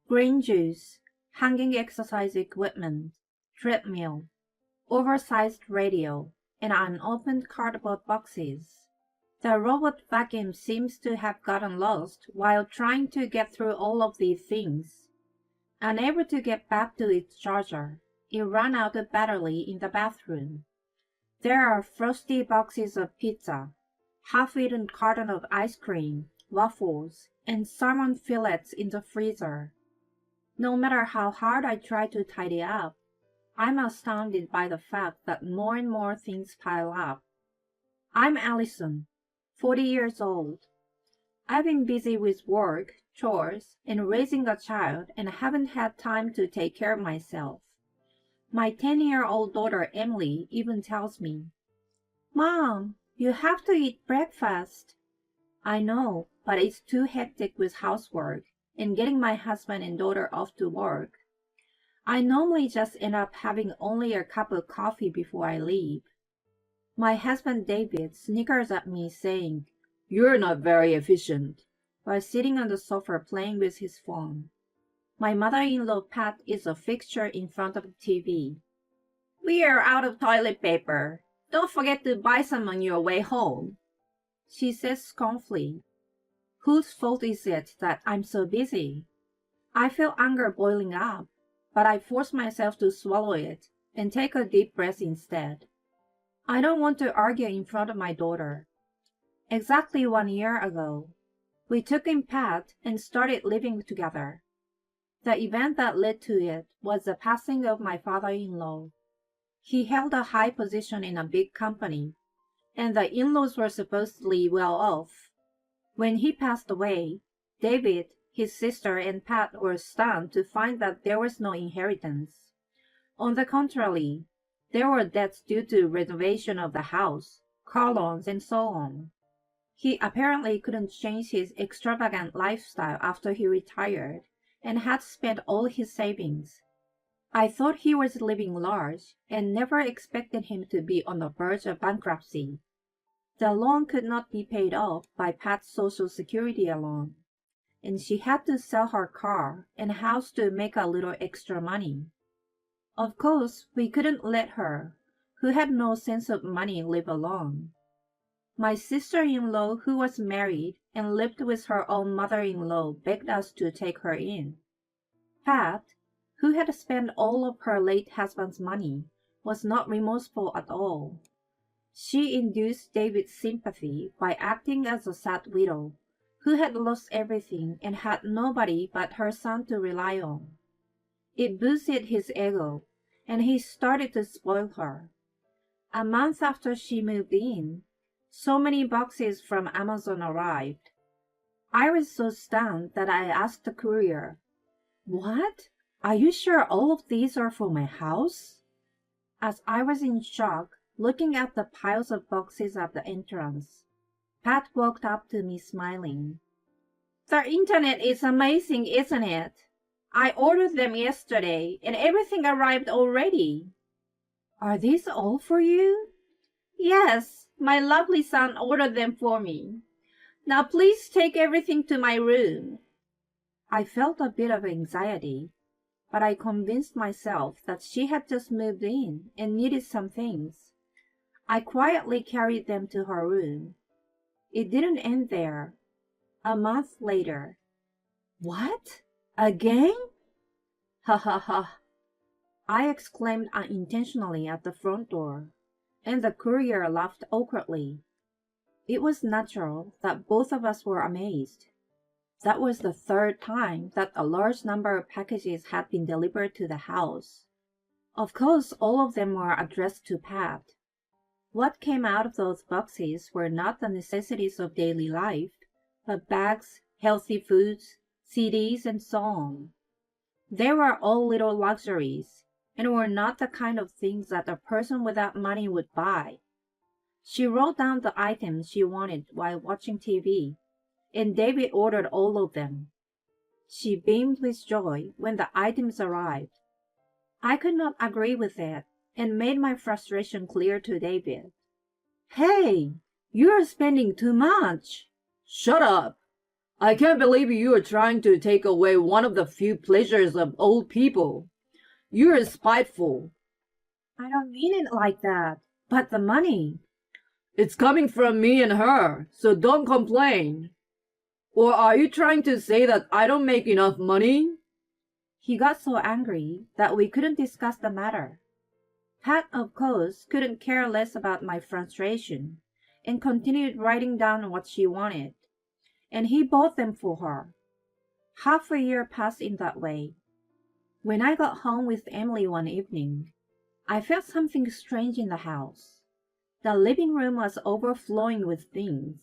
green juice, hanging exercise equipment, treadmill, oversized radio, and unopened cardboard boxes. The robot vacuum seems to have gotten lost while trying to get through all of these things. Unable to get back to its charger, it ran out of battery in the bathroom. There are frosty boxes of pizza, half-eaten carton of ice cream, waffles, and salmon fillets in the freezer. No matter how hard I try to tidy up, I'm astounded by the fact that more and more things pile up. I'm Allison, 40 years old. I've been busy with work, chores, and raising a child and haven't had time to take care of myself. My 10-year-old daughter Emily even tells me, "Mom, you have to eat breakfast." I know, but it's too hectic with housework and getting my husband and daughter off to work. I normally just end up having only a cup of coffee before I leave. My husband David snickers at me saying, "You're not very efficient," while sitting on the sofa playing with his phone. My mother-in-law Pat is a fixture in front of the TV. "We are out of toilet paper. Don't forget to buy some on your way home," she says scornfully. Whose fault is it that I'm so busy? I feel anger boiling up, but I force myself to swallow it and take a deep breath instead. I don't want to argue in front of my daughter. Exactly 1 year ago, we took in Pat and started living together. The event that led to it was the passing of my father-in-law. He held a high position in a big company, and the in-laws were supposedly well off. When he passed away, David, his sister, and Pat were stunned to find that there was no inheritance. On the contrary, there were debts due to renovation of the house, car loans, and so on. He apparently couldn't change his extravagant lifestyle after he retired, and had spent all his savings. I thought he was living large and never expected him to be on the verge of bankruptcy. The loan could not be paid off by Pat's Social Security alone, and she had to sell her car and house to make a little extra money. Of course, we couldn't let her, who had no sense of money, live alone. My sister-in-law, who was married and lived with her own mother-in-law, begged us to take her in. Pat, who had spent all of her late husband's money, was not remorseful at all. She induced David's sympathy by acting as a sad widow, who had lost everything and had nobody but her son to rely on. It boosted his ego, and he started to spoil her. A month after she moved in, so many boxes from Amazon arrived. I was so stunned that I asked the courier, "What? Are you sure all of these are for my house?" As I was in shock, looking at the piles of boxes at the entrance, Pat walked up to me smiling. "The internet is amazing, isn't it? I ordered them yesterday, and everything arrived already." "Are these all for you?" "Yes, my lovely son ordered them for me. Now please take everything to my room." I felt a bit of anxiety, but I convinced myself that she had just moved in and needed some things. I quietly carried them to her room. It didn't end there. A month later. "What? Again?" "Ha ha ha," I exclaimed unintentionally at the front door, and the courier laughed awkwardly. It was natural that both of us were amazed. That was the third time that a large number of packages had been delivered to the house. Of course, all of them were addressed to Pat. What came out of those boxes were not the necessities of daily life, but bags, healthy foods, CDs, and so on. They were all little luxuries, and were not the kind of things that a person without money would buy. She wrote down the items she wanted while watching TV, and David ordered all of them. She beamed with joy when the items arrived. I could not agree with it, and made my frustration clear to David. "Hey, you're spending too much." "Shut up!" I can't believe you are trying to take away one of the few pleasures of old people. You're spiteful. I don't mean it like that. But the money. It's coming from me and her, so don't complain. Or are you trying to say that I don't make enough money? He got so angry that we couldn't discuss the matter. Pat, of course, couldn't care less about my frustration and continued writing down what she wanted. And he bought them for her. Half a year passed in that way. When I got home with Emily one evening, I felt something strange in the house. The living room was overflowing with things.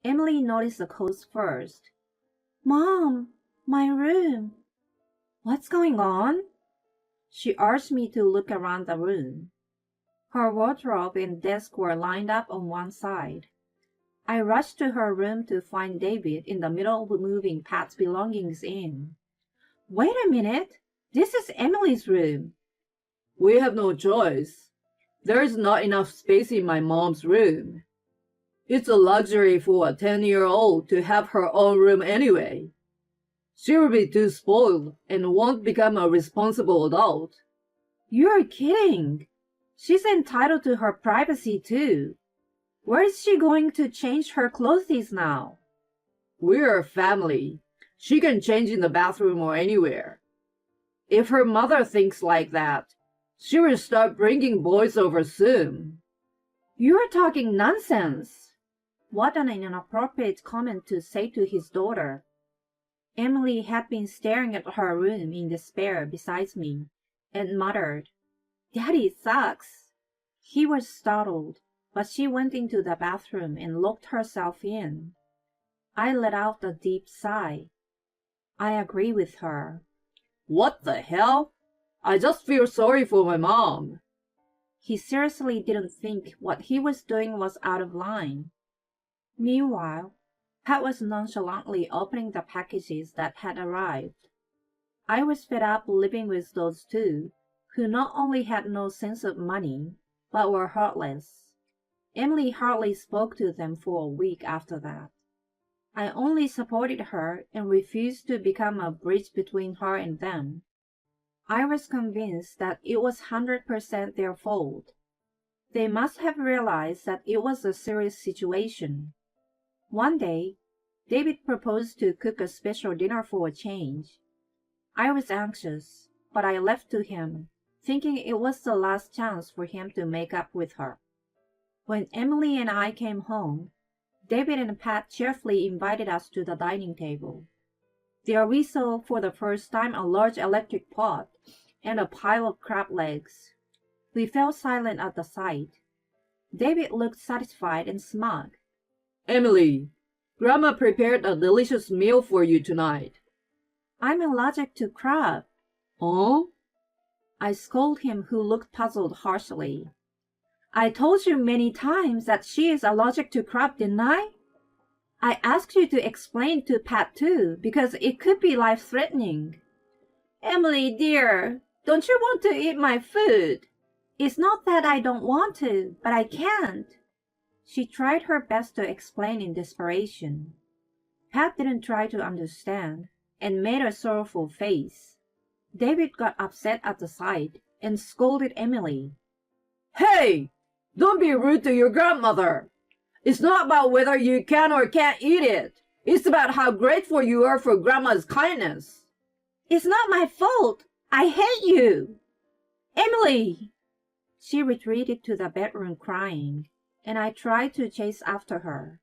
Emily noticed the clothes first. Mom, my room. What's going on? She urged me to look around the room. Her wardrobe and desk were lined up on one side. I rushed to her room to find David in the middle of moving Pat's belongings in. Wait a minute. This is Emily's room. We have no choice. There's not enough space in my mom's room. It's a luxury for a 10-year-old to have her own room anyway. She will be too spoiled and won't become a responsible adult. You're kidding. She's entitled to her privacy too. Where is she going to change her clothes now? We're a family. She can change in the bathroom or anywhere. If her mother thinks like that, she will start bringing boys over soon. You're talking nonsense. What an inappropriate comment to say to his daughter. Emily had been staring at her room in despair beside me and muttered, Daddy sucks. He was startled, but she went into the bathroom and locked herself in. I let out a deep sigh. I agree with her. What the hell? I just feel sorry for my mom. He seriously didn't think what he was doing was out of line. Meanwhile, Pat was nonchalantly opening the packages that had arrived. I was fed up living with those two, who not only had no sense of money, but were heartless. Emily hardly spoke to them for a week after that. I only supported her and refused to become a bridge between her and them. I was convinced that it was 100% their fault. They must have realized that it was a serious situation. One day, David proposed to cook a special dinner for a change. I was anxious, but I left to him, thinking it was the last chance for him to make up with her. When Emily and I came home, David and Pat cheerfully invited us to the dining table. There we saw for the first time a large electric pot and a pile of crab legs. We fell silent at the sight. David looked satisfied and smug. Emily, Grandma prepared a delicious meal for you tonight. I'm allergic to crab. Huh? I scolded him, who looked puzzled harshly. I told you many times that she is allergic to crab, didn't I? I asked you to explain to Pat too, because it could be life-threatening. Emily, dear, don't you want to eat my food? It's not that I don't want to, but I can't. She tried her best to explain in desperation. Pat didn't try to understand and made a sorrowful face. David got upset at the sight and scolded Emily. Hey! Don't be rude to your grandmother. It's not about whether you can or can't eat it. It's about how grateful you are for Grandma's kindness. It's not my fault. I hate you. Emily! She retreated to the bedroom crying, and I tried to chase after her.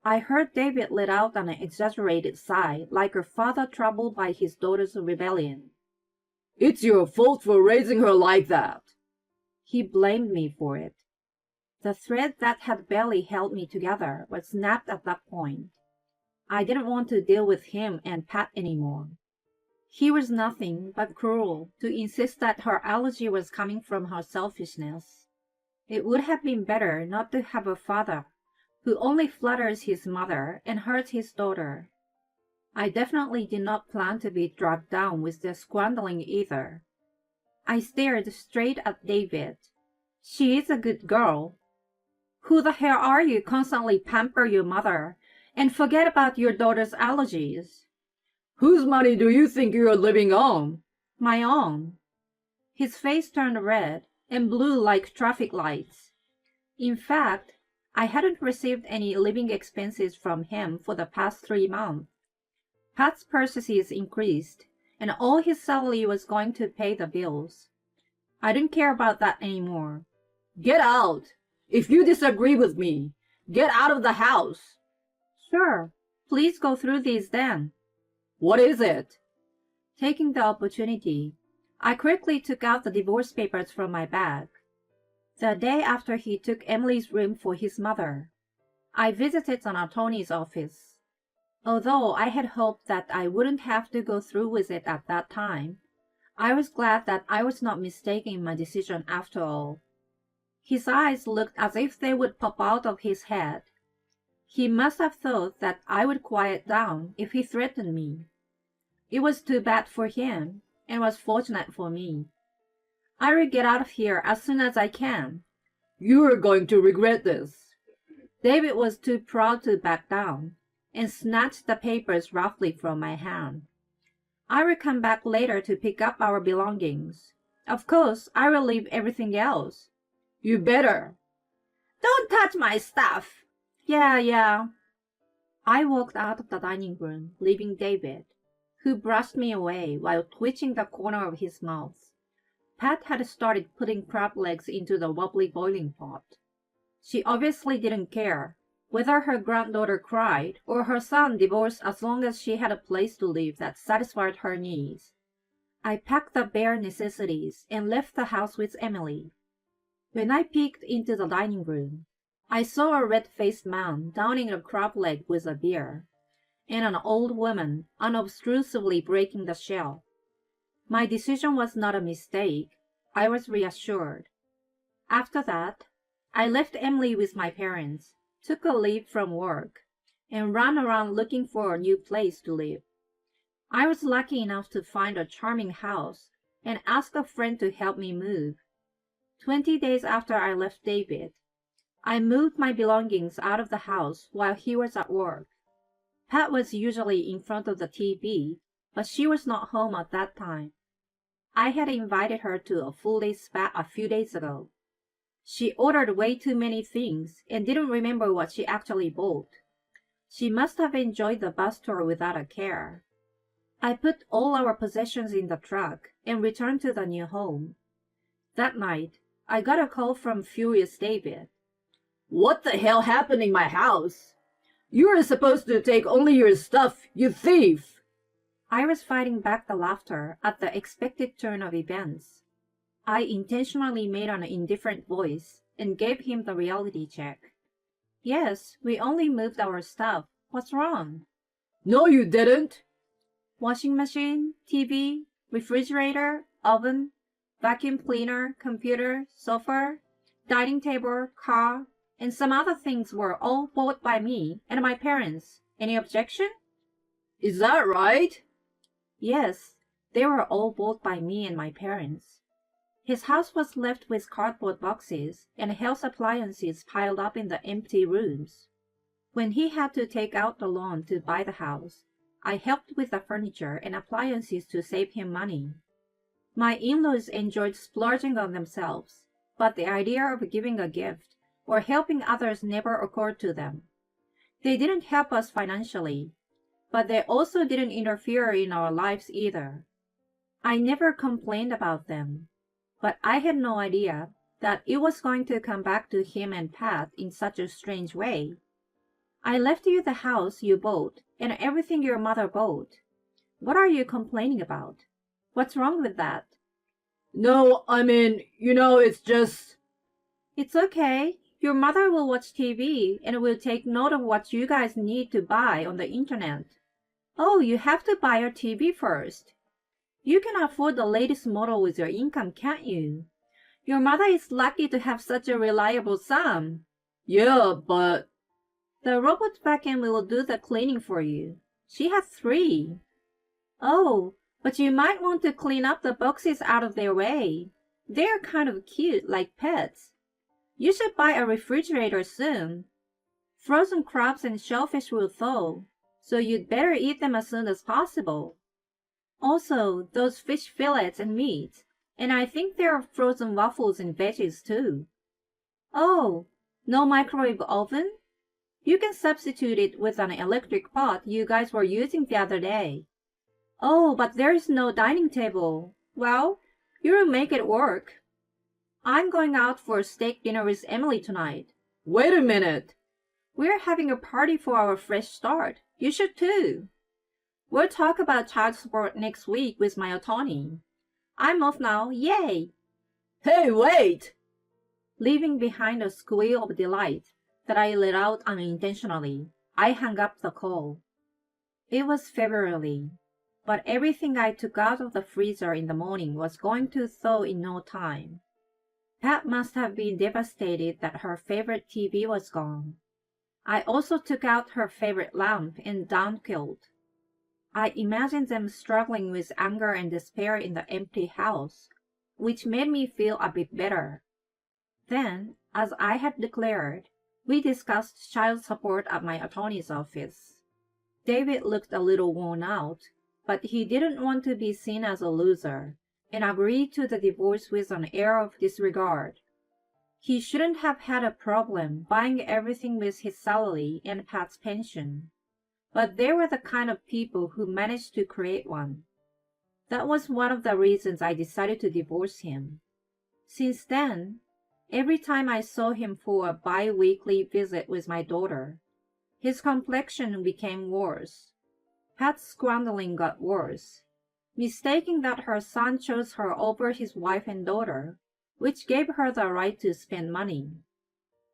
I heard David let out an exaggerated sigh, like a father troubled by his daughter's rebellion. It's your fault for raising her like that. He blamed me for it. The thread that had barely held me together was snapped at that point. I didn't want to deal with him and Pat anymore. He was nothing but cruel to insist that her allergy was coming from her selfishness. It would have been better not to have a father who only flatters his mother and hurts his daughter. I definitely did not plan to be dragged down with their squandering either. I stared straight at David. She is a good girl. Who the hell are you constantly pamper your mother And forget about your daughter's allergies. Whose money do you think you're living on? My own. His face turned red and blue like traffic lights. In fact, I hadn't received any living expenses from him for the past 3 months. Pat's purchases increased, and all his salary was going to pay the bills. I didn't care about that anymore. Get out! If you disagree with me, get out of the house. Sure, please go through these then. What is it? Taking the opportunity, I quickly took out the divorce papers from my bag. The day after he took Emily's room for his mother, I visited an attorney's office. Although I had hoped that I wouldn't have to go through with it at that time, I was glad that I was not mistaken in my decision after all. His eyes looked as if they would pop out of his head. He must have thought that I would quiet down if he threatened me. It was too bad for him, and was fortunate for me. I will get out of here as soon as I can. You're going to regret this. David was too proud to back down, and snatched the papers roughly from my hand. I will come back later to pick up our belongings. Of course, I will leave everything else. You better. Don't touch my stuff. Yeah. I walked out of the dining room, leaving David, who brushed me away while twitching the corner of his mouth. Pat had started putting crab legs into the wobbly boiling pot. She obviously didn't care whether her granddaughter cried or her son divorced as long as she had a place to live that satisfied her needs. I packed the bare necessities and left the house with Emily. When I peeked into the dining room, I saw a red-faced man downing a crab leg with a beer, and an old woman unobtrusively breaking the shell. My decision was not a mistake. I was reassured. After that, I left Emily with my parents, took a leave from work, and ran around looking for a new place to live. I was lucky enough to find a charming house and ask a friend to help me move. 20 days after I left David, I moved my belongings out of the house while he was at work. Pat was usually in front of the TV, but she was not home at that time. I had invited her to a full-day spa a few days ago. She ordered way too many things and didn't remember what she actually bought. She must have enjoyed the bus tour without a care. I put all our possessions in the truck and returned to the new home. That night, I got a call from furious David. What the hell happened in my house? You were supposed to take only your stuff, you thief! I was fighting back the laughter at the expected turn of events. I intentionally made an indifferent voice and gave him the reality check. Yes, we only moved our stuff. What's wrong? No, you didn't. Washing machine, TV, refrigerator, oven, vacuum cleaner, computer, sofa, dining table, car, and some other things were all bought by me and my parents. Any objection? Is that right? Yes, they were all bought by me and my parents. His house was left with cardboard boxes and health appliances piled up in the empty rooms. When he had to take out the loan to buy the house, I helped with the furniture and appliances to save him money. My in-laws enjoyed splurging on themselves, but the idea of giving a gift or helping others never occurred to them. They didn't help us financially, but they also didn't interfere in our lives either. I never complained about them, but I had no idea that it was going to come back to him and Pat in such a strange way. I left you the house you bought and everything your mother bought. What are you complaining about? What's wrong with that? No, I mean, it's just... It's okay. Your mother will watch TV and will take note of what you guys need to buy on the internet. Oh, you have to buy your TV first. You can afford the latest model with your income, can't you? Your mother is lucky to have such a reliable son. Yeah, but... The robot vacuum will do the cleaning for you. She has 3. Oh, but you might want to clean up the boxes out of their way. They're kind of cute, like pets. You should buy a refrigerator soon. Frozen crabs and shellfish will thaw, so you'd better eat them as soon as possible. Also, those fish fillets and meat, and I think there are frozen waffles and veggies too. Oh, no microwave oven? You can substitute it with an electric pot you guys were using the other day. Oh, but there is no dining table. Well, you'll make it work. I'm going out for a steak dinner with Emily tonight. Wait a minute. We're having a party for our fresh start. You should too. We'll talk about child support next week with my attorney. I'm off now, yay! Hey, wait! Leaving behind a squeal of delight that I let out unintentionally, I hung up the call. It was February, but everything I took out of the freezer in the morning was going to thaw in no time. Pat must have been devastated that her favorite TV was gone. I also took out her favorite lamp and down quilt. I imagined them struggling with anger and despair in the empty house, which made me feel a bit better. Then, as I had declared, we discussed child support at my attorney's office. David looked a little worn out, but he didn't want to be seen as a loser, and agreed to the divorce with an air of disregard. He shouldn't have had a problem buying everything with his salary and Pat's pension, but they were the kind of people who managed to create one. That was one of the reasons I decided to divorce him. Since then, every time I saw him for a bi-weekly visit with my daughter, his complexion became worse. Pat's squandering got worse, mistaking that her son chose her over his wife and daughter, which gave her the right to spend money.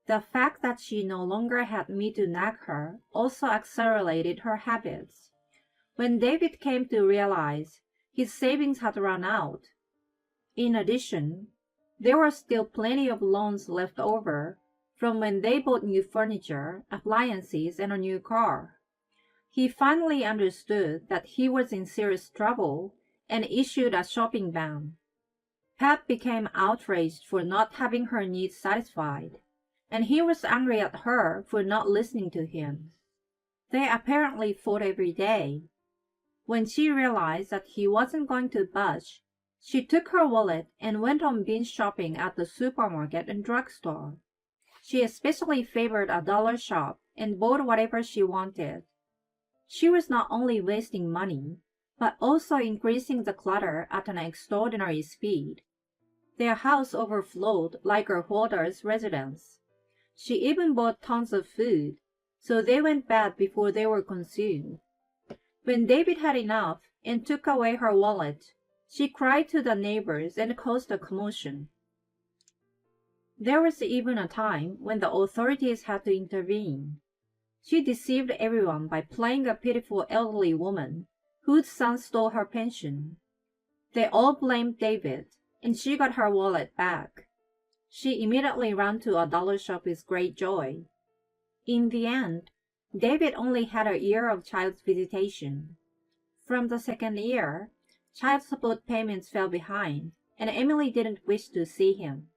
The fact that she no longer had me to nag her also accelerated her habits. When David came to realize his savings had run out. In addition, there were still plenty of loans left over from when they bought new furniture, appliances, and a new car. He finally understood that he was in serious trouble and issued a shopping ban. Pat became outraged for not having her needs satisfied, and he was angry at her for not listening to him. They apparently fought every day. When she realized that he wasn't going to budge, she took her wallet and went on binge shopping at the supermarket and drugstore. She especially favored a dollar shop and bought whatever she wanted. She was not only wasting money, but also increasing the clutter at an extraordinary speed. Their house overflowed like her hoarder's residence. She even bought tons of food, so they went bad before they were consumed. When David had enough and took away her wallet, she cried to the neighbors and caused a commotion. There was even a time when the authorities had to intervene. She deceived everyone by playing a pitiful elderly woman whose son stole her pension. They all blamed David, and she got her wallet back. She immediately ran to a dollar shop with great joy. In the end, David only had a year of child visitation. From the second year, child support payments fell behind, and Emily didn't wish to see him.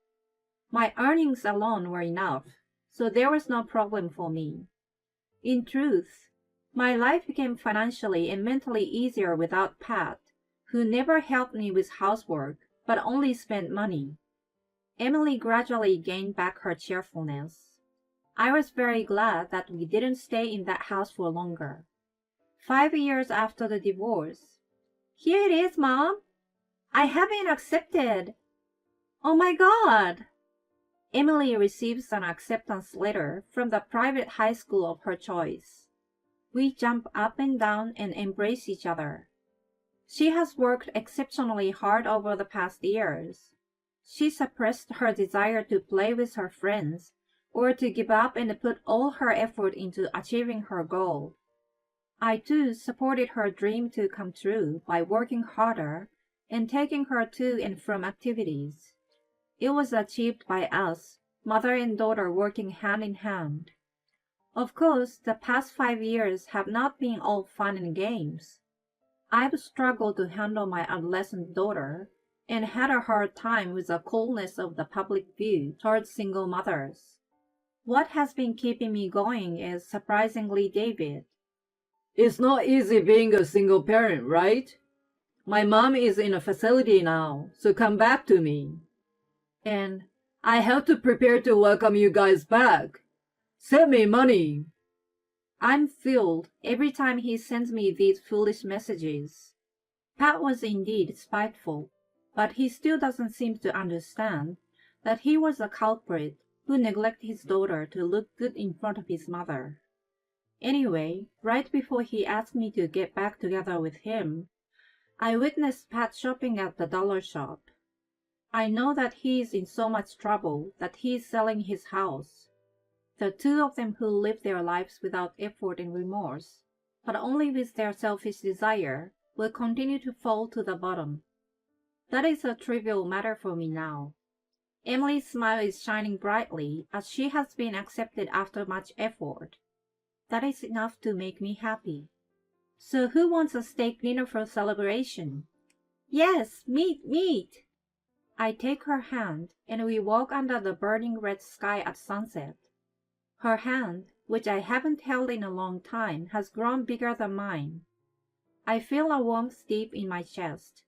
My earnings alone were enough, so there was no problem for me. In truth, my life became financially and mentally easier without Pat, who never helped me with housework, but only spent money. Emily gradually gained back her cheerfulness. I was very glad that we didn't stay in that house for longer. 5 years after the divorce. Here it is, Mom. I have been accepted. Oh my God! Emily receives an acceptance letter from the private high school of her choice. We jump up and down and embrace each other. She has worked exceptionally hard over the past years. She suppressed her desire to play with her friends or to give up and put all her effort into achieving her goal. I too supported her dream to come true by working harder and taking her to and from activities. It was achieved by us, mother and daughter working hand in hand. Of course, the past 5 years have not been all fun and games. I've struggled to handle my adolescent daughter and had a hard time with the coldness of the public view towards single mothers. What has been keeping me going is surprisingly David. It's not easy being a single parent, right? My mom is in a facility now, so come back to me. And I have to prepare to welcome you guys back. Send me money. I'm filled every time he sends me these foolish messages. Pat was indeed spiteful, but he still doesn't seem to understand that he was a culprit who neglected his daughter to look good in front of his mother. Anyway, right before he asked me to get back together with him, I witnessed Pat shopping at the dollar shop. I know that he is in so much trouble that he is selling his house. The two of them who live their lives without effort and remorse, but only with their selfish desire, will continue to fall to the bottom. That is a trivial matter for me now. Emily's smile is shining brightly as she has been accepted after much effort. That is enough to make me happy. So who wants a steak dinner for celebration? Yes, meat! I take her hand and we walk under the burning red sky at sunset. Her hand, which I haven't held in a long time, has grown bigger than mine. I feel a warmth deep in my chest.